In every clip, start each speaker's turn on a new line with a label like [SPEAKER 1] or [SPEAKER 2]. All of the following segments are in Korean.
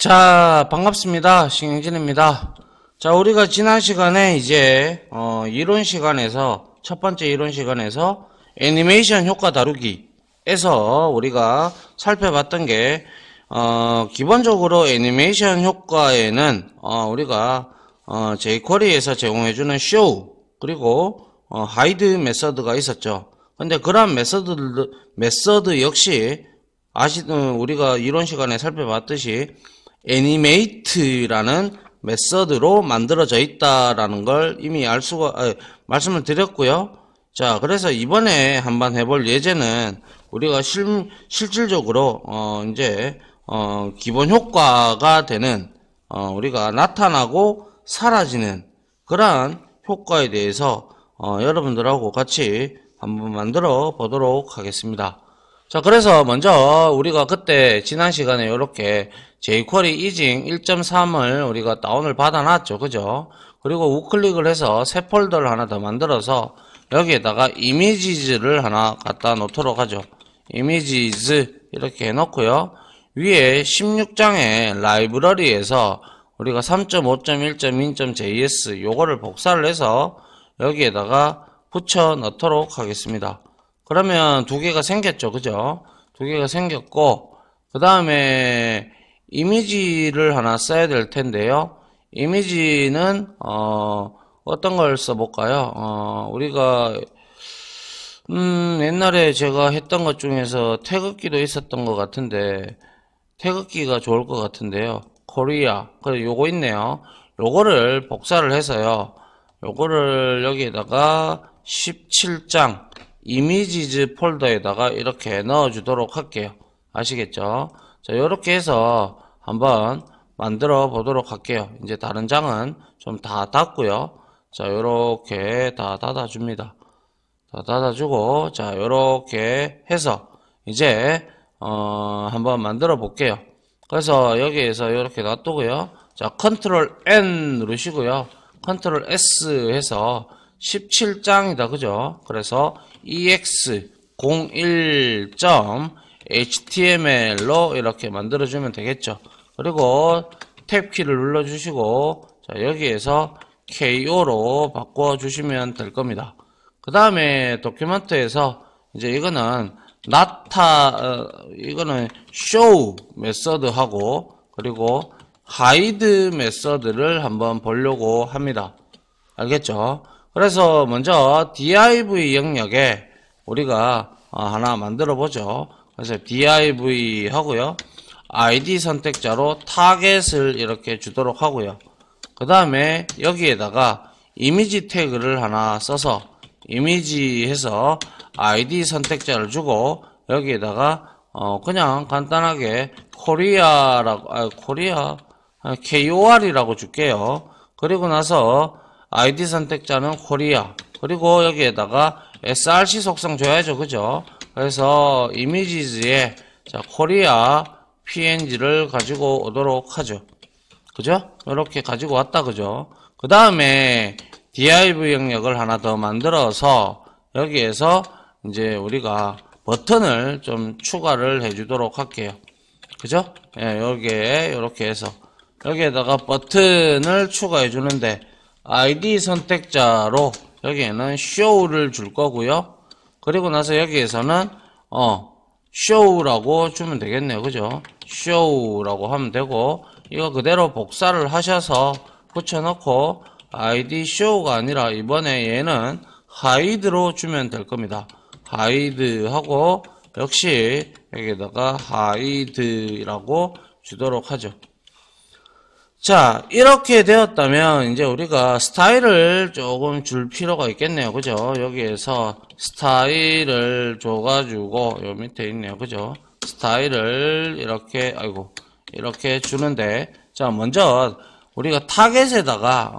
[SPEAKER 1] 자, 반갑습니다. 신영진입니다. 자, 우리가 지난 시간에 이제 이론 시간에서 첫 번째 이론 시간에서 애니메이션 효과 다루기에서 우리가 살펴봤던 게 기본적으로 애니메이션 효과에는 우리가 jQuery에서 제공해주는 show 그리고 hide 메서드가 있었죠. 근데 그러한 메서드 역시 우리가 이론 시간에 살펴봤듯이 애니메이트라는 메서드로 만들어져 있다라는 걸 이미 말씀을 드렸고요. 자, 그래서 이번에 한번 해볼 예제는 우리가 실질적으로 이제 기본 효과가 되는 우리가 나타나고 사라지는 그러한 효과에 대해서 여러분들하고 같이 한번 만들어 보도록 하겠습니다. 자, 그래서 먼저 우리가 그때 지난 시간에 이렇게 jQuery 이징 1.3을 우리가 다운을 받아놨죠. 그죠? 그리고 우클릭을 해서 새 폴더를 하나 더 만들어서 여기에다가 이미지즈를 하나 갖다 놓도록 하죠. 이미지즈 이렇게 해놓고요. 위에 16장의 라이브러리에서 우리가 3.5.1.2.js 요거를 복사를 해서 여기에다가 붙여 넣도록 하겠습니다. 그러면 두 개가 생겼죠. 그죠? 두 개가 생겼고, 그 다음에 이미지를 하나 써야 될 텐데요. 이미지는, 어떤 걸 써볼까요? 우리가, 옛날에 제가 했던 것 중에서 태극기도 있었던 것 같은데, 태극기가 좋을 것 같은데요. 코리아. 그래, 요거 있네요. 요거를 복사를 해서요. 요거를 여기에다가 17장, 이미지즈 폴더에다가 이렇게 넣어 주도록 할게요. 아시겠죠? 자, 요렇게 해서 한번 만들어 보도록 할게요. 이제 다른 장은 좀 다 닫고요. 자, 요렇게 다 닫아 줍니다. 다 닫아 주고, 자, 요렇게 해서 이제 한번 만들어 볼게요. 그래서 여기에서 이렇게 놔두고요. 자, 컨트롤 N 누르시고요. 컨트롤 S 해서 17장이다. 그죠? 그래서 ex01.html로 이렇게 만들어주면 되겠죠. 그리고 탭키를 눌러주시고, 자, 여기에서 KO로 바꿔주시면 될 겁니다. 그 다음에 도큐멘트에서 이제 이거는 이거는 show 메서드하고, 그리고 hide 메서드를 한번 보려고 합니다. 알겠죠? 그래서 먼저 div 영역에 우리가 하나 만들어 보죠. 그래서 div 하고요. id 선택자로 타겟을 이렇게 주도록 하고요. 그 다음에 여기에다가 이미지 태그를 하나 써서 이미지 해서 id 선택자를 주고 여기에다가 그냥 간단하게 KOR이라고 줄게요. 그리고 나서 id 선택자는 코리아. 그리고 여기에다가 src 속성 줘야죠. 그죠? 그래서 이미지즈에 자, 코리아 png를 가지고 오도록 하죠. 그죠? 이렇게 가지고 왔다. 그죠? 그 다음에 div 영역을 하나 더 만들어서 여기에서 이제 우리가 버튼을 좀 추가를 해 주도록 할게요. 그죠? 예, 여기에 이렇게 해서 여기에다가 버튼을 추가해 주는데 id 선택자로 여기에는 show를 줄 거고요. 그리고 나서 여기에서는 show라고 주면 되겠네요. 그죠? show라고 하면 되고 이거 그대로 복사를 하셔서 붙여놓고 id show가 아니라 이번에 얘는 hide로 주면 될 겁니다. hide 하고 역시 여기다가 hide라고 주도록 하죠. 자, 이렇게 되었다면 이제 우리가 스타일을 조금 줄 필요가 있겠네요. 그죠? 여기에서 스타일을 줘가지고 요 밑에 있네요. 그죠? 스타일을 이렇게 이렇게 주는데, 자, 먼저 우리가 타겟에다가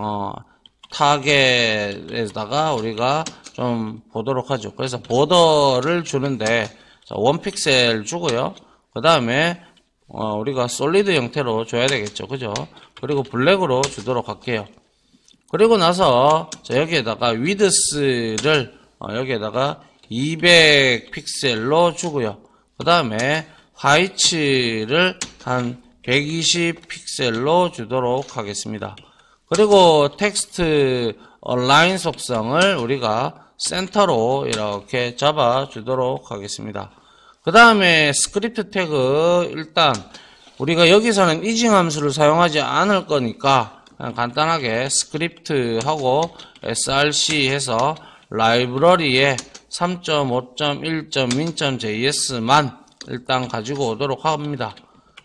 [SPEAKER 1] 우리가 좀 보도록 하죠. 그래서 보더를 주는데, 자, 1픽셀 주고요. 그 다음에 우리가 솔리드 형태로 줘야 되겠죠. 그죠? 그리고 블랙으로 주도록 할게요. 그리고 나서 자, 여기에다가 위드스를 여기에다가 200픽셀로 주고요. 그 다음에 하이츠를 한 120 픽셀로 주도록 하겠습니다. 그리고 텍스트 얼라인 속성을 우리가 센터로 이렇게 잡아 주도록 하겠습니다. 그 다음에 스크립트 태그, 일단 우리가 여기서는 이징 함수를 사용하지 않을 거니까 그냥 간단하게 스크립트 하고 src 해서 라이브러리에 3.5.1.min.js만 일단 가지고 오도록 합니다.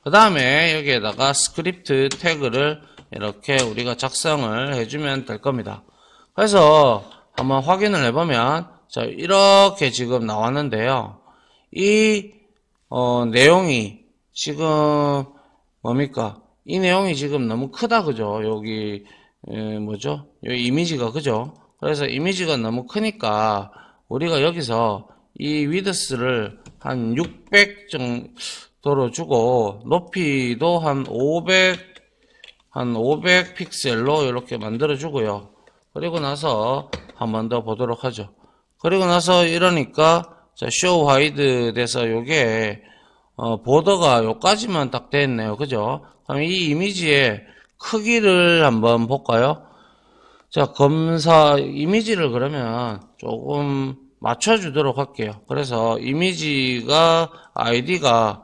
[SPEAKER 1] 그 다음에 여기에다가 스크립트 태그를 이렇게 우리가 작성을 해주면 될 겁니다. 그래서 한번 확인을 해보면, 자, 이렇게 지금 나왔는데요. 이, 내용이 지금 뭡니까? 이 내용이 지금 너무 크다, 그죠? 여기, 뭐죠? 여기 이미지가, 그죠? 그래서 이미지가 너무 크니까 우리가 여기서 이 위드스를 한 600 정도로 주고 높이도 한 500 픽셀로 이렇게 만들어 주고요. 그리고 나서 한 번 더 보도록 하죠. 그리고 나서 이러니까 자, show wide 돼서 요게 보더가 요까지만 딱 됐네요. 그죠? 그럼 이 이미지의 크기를 한번 볼까요? 자, 검사 이미지를 그러면 조금 맞춰주도록 할게요. 그래서 이미지가 id가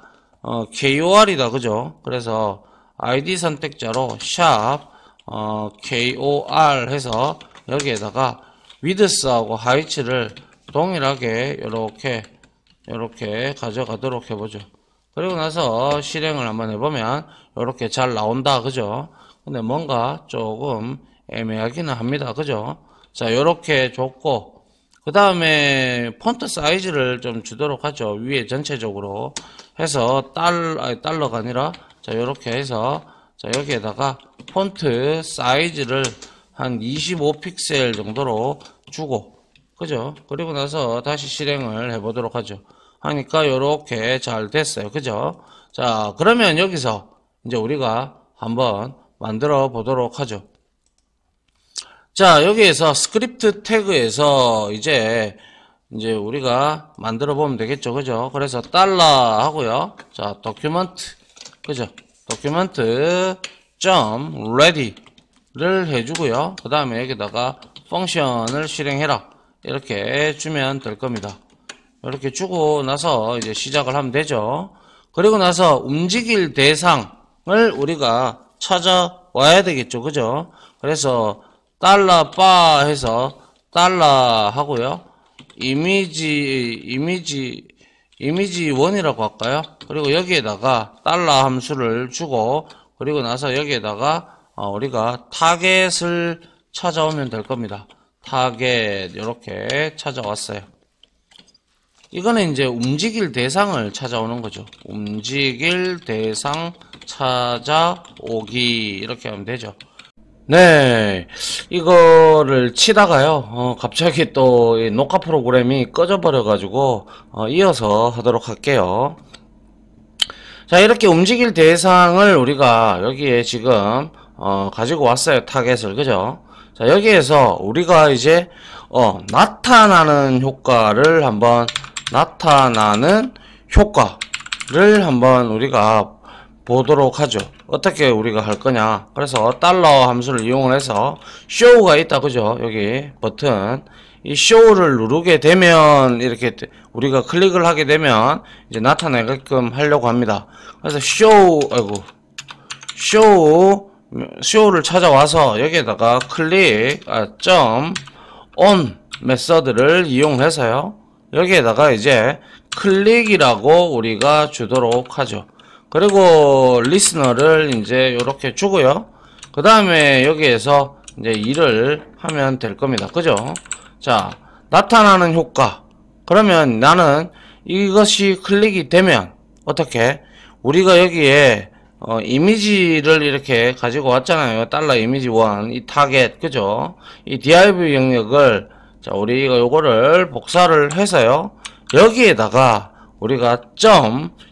[SPEAKER 1] KOR이다, 그죠? 그래서 id 선택자로 샵 KOR 해서 여기에다가 위드스하고 하이츠를 동일하게 이렇게 가져가도록 해보죠. 그리고 나서 실행을 한번 해보면 이렇게 잘 나온다, 그죠? 근데 뭔가 조금 애매하기는 합니다, 그죠? 자, 이렇게 줬고 그 다음에 폰트 사이즈를 좀 주도록 하죠. 위에 전체적으로 해서 달러가 아니라 자, 이렇게 해서 자, 여기에다가 폰트 사이즈를 한 25픽셀 정도로 주고, 그죠? 그리고 나서 다시 실행을 해보도록 하죠. 하니까 이렇게 잘 됐어요, 그죠? 자, 그러면 여기서 이제 우리가 한번 만들어 보도록 하죠. 자, 여기에서 스크립트 태그에서 이제 우리가 만들어 보면 되겠죠, 그죠? 그래서 달러 하고요. 자, 도큐먼트, 그죠? 도큐먼트 점 ready를 해주고요. 그 다음에 여기다가 펑션을 실행해라 이렇게 주면 될 겁니다. 이렇게 주고 나서 이제 시작을 하면 되죠. 그리고 나서 움직일 대상을 우리가 찾아와야 되겠죠, 그죠? 그래서 달러 바 해서 달러 하고요. 이미지 1이라고 할까요? 그리고 여기에다가 달러 함수를 주고 그리고 나서 여기에다가 우리가 타겟을 찾아오면 될 겁니다. 타겟 이렇게 찾아왔어요. 이거는 이제 움직일 대상을 찾아오는 거죠. 움직일 대상 찾아오기 이렇게 하면 되죠. 네, 이거를 치다가요, 갑자기 또 이 녹화 프로그램이 꺼져 버려가지고, 이어서 하도록 할게요. 자, 이렇게 움직일 대상을 우리가 여기에 지금, 가지고 왔어요. 타겟을, 그죠? 자, 여기에서 우리가 이제, 나타나는 효과를 한번 우리가 보도록 하죠. 어떻게 우리가 할 거냐. 그래서 달러 함수를 이용을 해서 show가 있다, 그죠? 여기 버튼 이 show를 누르게 되면 이렇게 우리가 클릭을 하게 되면 이제 나타내게끔 하려고 합니다. 그래서 show를 찾아와서 여기에다가 클릭 on 메서드를 이용해서요. 여기에다가 이제 클릭이라고 우리가 주도록 하죠. 그리고 리스너를 이제 이렇게 주고요. 그 다음에 여기에서 이제 일을 하면 될 겁니다. 그죠? 자, 나타나는 효과. 그러면 나는 이것이 클릭이 되면 어떻게? 우리가 여기에 이미지를 이렇게 가지고 왔잖아요. 달러 이미지 1, 이 타겟, 그죠? 이 div 영역을 자, 우리가 요거를 복사를 해서요. 여기에다가 우리가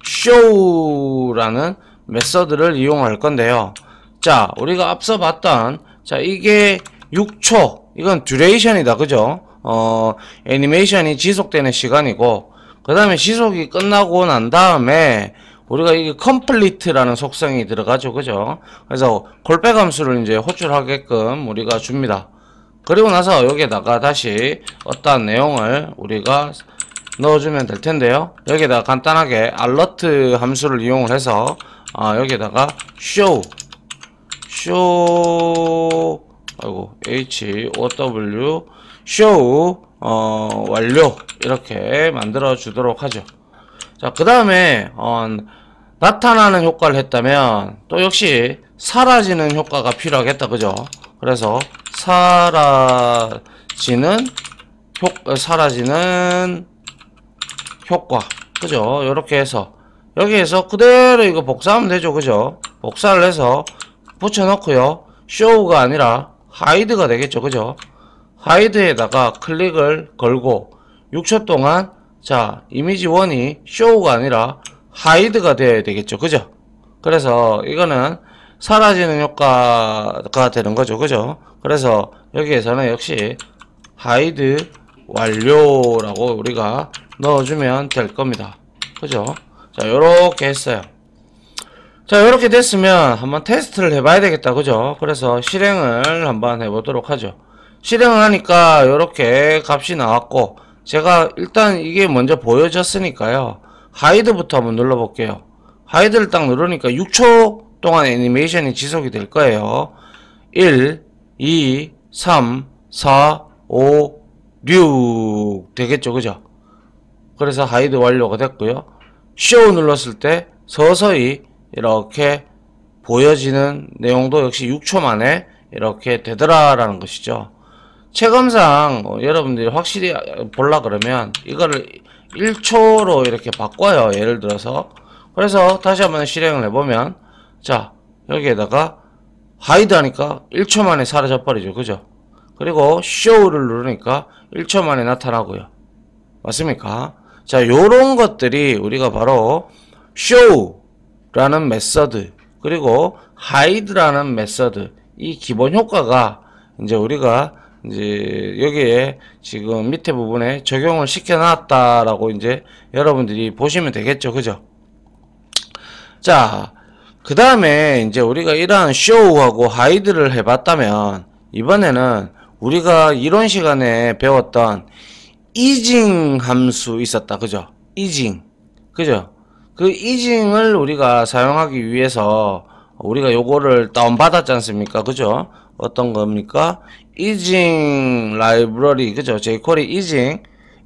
[SPEAKER 1] .show라는 메서드를 이용할 건데요. 자, 우리가 앞서 봤던 자, 이게 6초. 이건 듀레이션이다. 그죠? 애니메이션이 지속되는 시간이고 그다음에 지속이 끝나고 난 다음에 우리가 이게 complete라는 속성이 들어가죠. 그죠? 그래서 콜백 함수를 이제 호출하게끔 우리가 줍니다. 그리고 나서 여기에다가 다시 어떠한 내용을 우리가 넣어주면 될 텐데요. 여기에다가 간단하게 alert 함수를 이용을 해서 여기에다가 show 아이고 HOW show 완료 이렇게 만들어 주도록 하죠. 자, 그 다음에 나타나는 효과를 했다면 또 역시 사라지는 효과가 필요하겠다. 그죠? 그래서 사라지는 효과. 그죠? 요렇게 해서 여기에서 그대로 이거 복사하면 되죠. 그죠? 복사를 해서 붙여넣고요. show가 아니라 hide가 되겠죠. 그죠? hide에다가 클릭을 걸고 6초 동안 자, 이미지 1이 show가 아니라 hide가 되어야 되겠죠. 그죠? 그래서 이거는 사라지는 효과가 되는 거죠. 그죠? 그래서 여기에서는 역시 hide 완료라고 우리가 넣어주면 될 겁니다. 그죠? 자, 요렇게 했어요. 자, 요렇게 됐으면 한번 테스트를 해봐야 되겠다. 그죠? 그래서 실행을 한번 해보도록 하죠. 실행을 하니까 요렇게 값이 나왔고, 제가 일단 이게 먼저 보여졌으니까요. 하이드부터 한번 눌러볼게요. 하이드를 딱 누르니까 6초 동안 애니메이션이 지속이 될 거예요. 1, 2, 3, 4, 5, 6 되겠죠. 그죠? 그래서 하이드 완료가 됐고요. 쇼 눌렀을 때 서서히 이렇게 보여지는 내용도 역시 6초 만에 이렇게 되더라라는 것이죠. 체감상 여러분들이 확실히 볼라 그러면 이거를 1초로 이렇게 바꿔요. 예를 들어서. 그래서 다시 한번 실행을 해보면 자, 여기에다가 하이드 하니까 1초 만에 사라져 버리죠. 그죠? 그리고 show를 누르니까 1초 만에 나타나고요. 맞습니까? 자, 요런 것들이 우리가 바로 show라는 메서드 그리고 hide라는 메서드 이 기본 효과가 이제 우리가 이제 여기에 지금 밑에 부분에 적용을 시켜 놨다라고 이제 여러분들이 보시면 되겠죠. 그죠? 자, 그 다음에 이제 우리가 이러한 show하고 hide를 해봤다면 이번에는 우리가 이론 시간에 배웠던 easing 함수 있었다. 그죠? easing. 그죠? 그 easing을 우리가 사용하기 위해서 우리가 요거를 다운받았지 않습니까? 그죠? 어떤 겁니까? easing library. 그죠? jQuery easing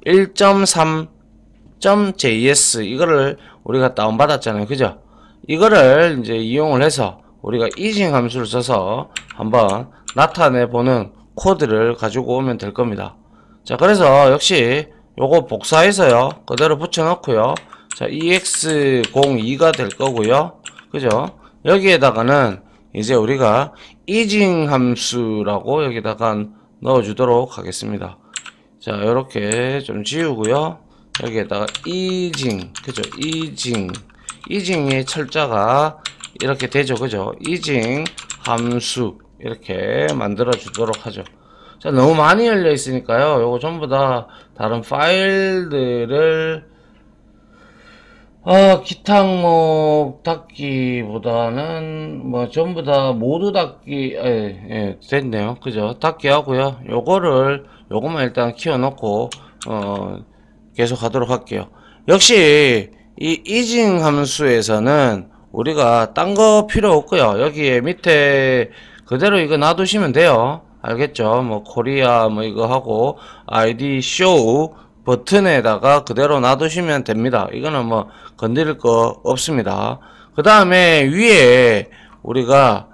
[SPEAKER 1] 1.3.js 이거를 우리가 다운받았잖아요. 그죠? 이거를 이제 이용을 해서 우리가 easing 함수를 써서 한번 나타내보는 코드를 가지고 오면 될 겁니다. 자, 그래서 역시 요거 복사해서요 그대로 붙여 넣고요. 자, ex02가 될 거고요. 그죠? 여기에다가는 이제 우리가 easing 함수라고 여기다가 넣어 주도록 하겠습니다. 자, 요렇게 좀 지우고요. 여기에다가 easing. 그죠? easing의 철자가 이렇게 되죠. 그죠? easing 함수 이렇게 만들어 주도록 하죠. 자, 너무 많이 열려 있으니까요. 요거 전부 다 다른 파일들을 기타 항목 닫기보다는 뭐 전부 다 모두 닫기 됐네요. 그죠? 닫기 하고요. 요거만 일단 키워 놓고 계속 하도록 할게요. 역시 이 easing 함수에서는 우리가 딴 거 필요 없고요. 여기에 밑에 그대로 이거 놔두시면 돼요. 알겠죠? 뭐 코리아 뭐 이거 하고 ID show 버튼에다가 그대로 놔두시면 됩니다. 이거는 뭐 건드릴 거 없습니다. 그 다음에 위에 우리가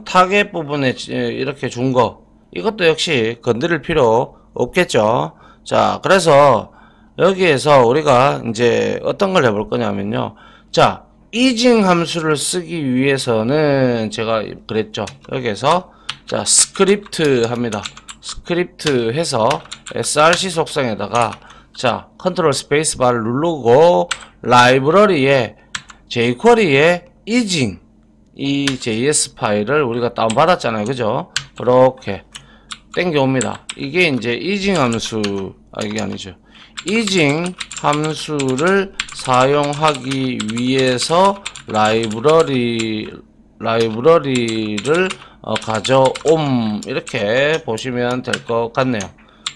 [SPEAKER 1] 타겟 부분에 이렇게 준 거 이것도 역시 건드릴 필요 없겠죠. 자, 그래서 여기에서 우리가 이제 어떤 걸 해볼 거냐면요. 자, easing 함수를 쓰기 위해서는 제가 그랬죠. 여기에서 자, 스크립트 합니다. 스크립트 해서 src 속성에다가 자, 컨트롤 스페이스 바를 누르고 라이브러리에 jQuery에 easing 이 js 파일을 우리가 다운받았잖아요. 그죠? 그렇게 땡겨옵니다. 이게 이제 easing 함수 이게 아니죠. easing 함수를 사용하기 위해서 라이브러리를 가져옴, 이렇게 보시면 될 것 같네요.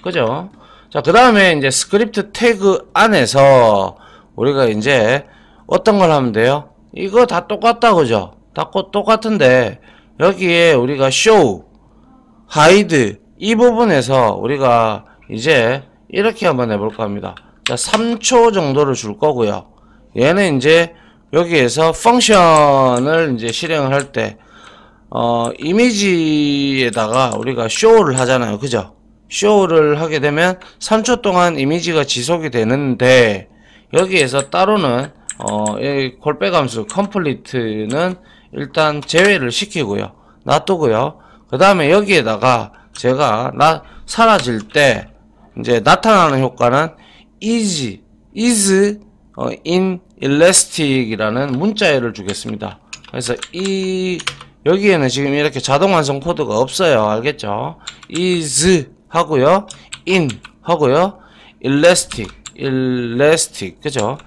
[SPEAKER 1] 그죠? 자, 그 다음에 이제 스크립트 태그 안에서 우리가 이제 어떤 걸 하면 돼요? 이거 다 똑같다, 그죠? 다 똑같은데 여기에 우리가 show, hide 이 부분에서 우리가 이제 이렇게 한번 해볼까 합니다. 자, 3초 정도를 줄 거고요. 얘는 이제 여기에서 펑션을 이제 실행을 할 때 이미지에다가 우리가 show를 하잖아요. 그죠? show를 하게 되면 3초 동안 이미지가 지속이 되는데 여기에서 따로는 이 콜백 함수 complete는 일단 제외를 시키고요. 놔두고요. 그 다음에 여기에다가 제가 사라질 때 이제 나타나는 효과는 is in elastic 이라는 문자열을 주겠습니다. 그래서 여기에는 지금 이렇게 자동 완성 코드가 없어요. 알겠죠? is 하고요, in 하고요, elastic 그죠?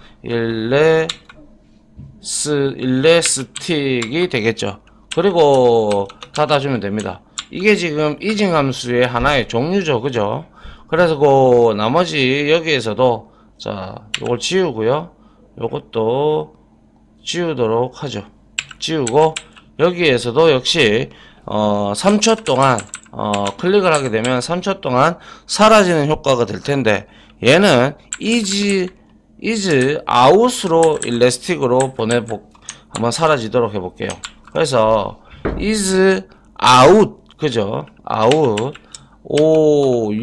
[SPEAKER 1] elastic이 되겠죠. 그리고 닫아주면 됩니다. 이게 지금 이징 함수의 하나의 종류죠. 그죠? 그래서 그 나머지 여기에서도 자, 요걸 지우고요. 요것도 지우도록 하죠. 지우고 여기에서도 역시 3초 동안 클릭을 하게 되면 3초 동안 사라지는 효과가 될 텐데 얘는 is out으로 elastic으로 한번 사라지도록 해볼게요. 그래서 is out 그죠? out out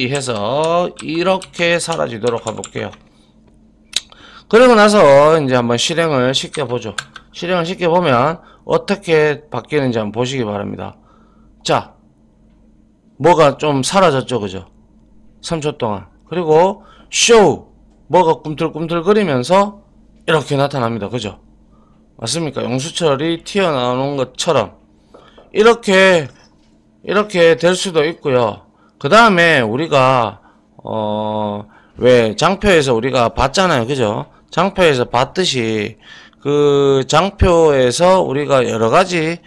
[SPEAKER 1] 해서 이렇게 사라지도록 해볼게요. 그리고 나서 이제 한번 실행을 시켜보죠. 실행을 시켜보면 어떻게 바뀌는지 한번 보시기 바랍니다. 자, 뭐가 좀 사라졌죠, 그죠? 3초 동안. 그리고 show, 뭐가 꿈틀꿈틀거리면서 이렇게 나타납니다, 그죠? 맞습니까? 용수철이 튀어나오는 것처럼 이렇게 될 수도 있고요. 그 다음에 우리가 왜 장표에서 우리가 봤잖아요, 그죠? 장표에서 봤듯이 그 장표에서 우리가 여러가지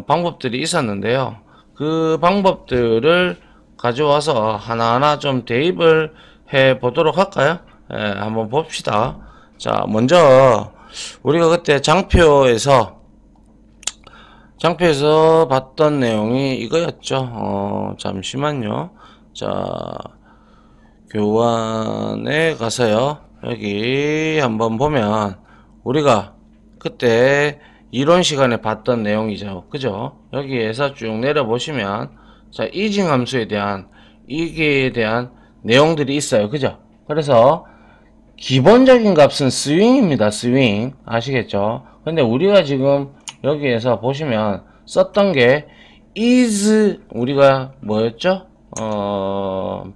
[SPEAKER 1] 방법들이 있었는데요. 그 방법들을 가져와서 하나하나 좀 대입을 해 보도록 할까요? 예, 한번 봅시다. 자, 먼저 우리가 그때 장표에서 봤던 내용이 이거였죠. 잠시만요. 자, 교환에 가서요. 여기 한번 보면 우리가 그때 이론 시간에 봤던 내용이죠. 그죠? 여기에서 쭉 내려보시면 자, 이징 함수에 대한 이게 대한 내용들이 있어요. 그죠? 그래서 기본적인 값은 스윙입니다. 스윙. 아시겠죠? 근데 우리가 지금 여기에서 보시면 썼던 게 is 우리가 뭐였죠?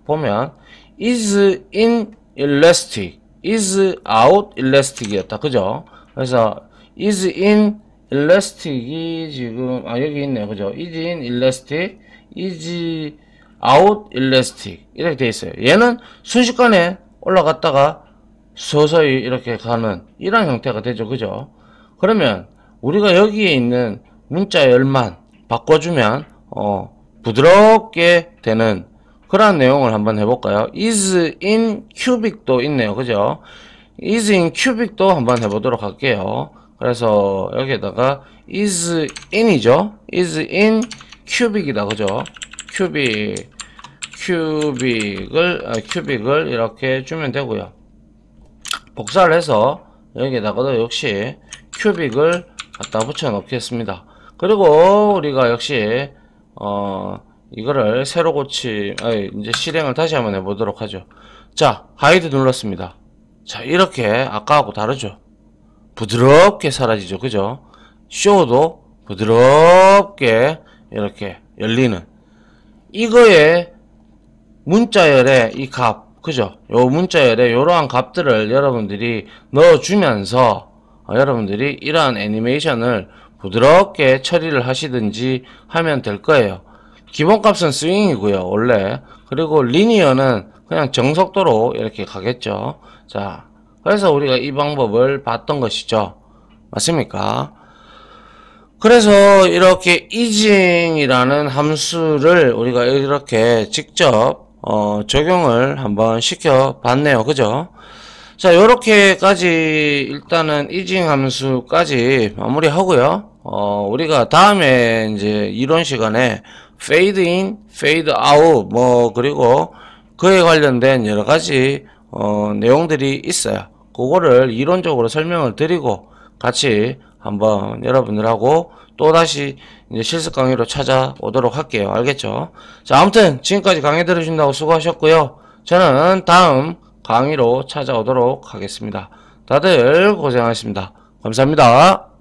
[SPEAKER 1] 보면 is in elastic, is out elastic 이었다. 그죠? 그래서 is in elastic이 지금 여기 있네요. 그죠? is in elastic, is out elastic 이렇게 돼 있어요. 얘는 순식간에 올라갔다가 서서히 이렇게 가는 이런 형태가 되죠. 그죠? 그러면 우리가 여기에 있는 문자열만 바꿔주면 부드럽게 되는 그런 내용을 한번 해볼까요? is in cubic도 있네요. 그죠? is in cubic도 한번 해보도록 할게요. 그래서 여기에다가 is in이죠. is in cubic이다. 그죠? 큐빅을 이렇게 주면 되고요. 복사를 해서 여기에다가도 역시 큐빅을 갖다 붙여 놓겠습니다. 그리고 우리가 역시 이거를 새로 이제 실행을 다시 한번 해보도록 하죠. 자, 하이드 눌렀습니다. 자, 이렇게 아까하고 다르죠. 부드럽게 사라지죠. 그죠? 쇼도 부드럽게 이렇게 열리는 이거의 문자열의 이 값, 그죠? 요 문자열의 요러한 값들을 여러분들이 넣어주면서 여러분들이 이러한 애니메이션을 부드럽게 처리를 하시든지 하면 될 거예요. 기본값은 스윙이고요, 원래. 그리고 리니어는 그냥 정속도로 이렇게 가겠죠. 자, 그래서 우리가 이 방법을 봤던 것이죠. 맞습니까? 그래서 이렇게 이징이라는 함수를 우리가 이렇게 직접 적용을 한번 시켜 봤네요. 그죠? 자, 요렇게까지 일단은 이징 함수까지 마무리 하고요. 우리가 다음에 이제 이론 시간에 fade in, fade out 그리고 그에 관련된 여러 가지 내용들이 있어요. 그거를 이론적으로 설명을 드리고 같이 한번 여러분들하고 또다시 이제 실습 강의로 찾아오도록 할게요. 알겠죠? 자, 아무튼 지금까지 강의 들으신다고 수고하셨고요. 저는 다음 강의로 찾아오도록 하겠습니다. 다들 고생하셨습니다. 감사합니다.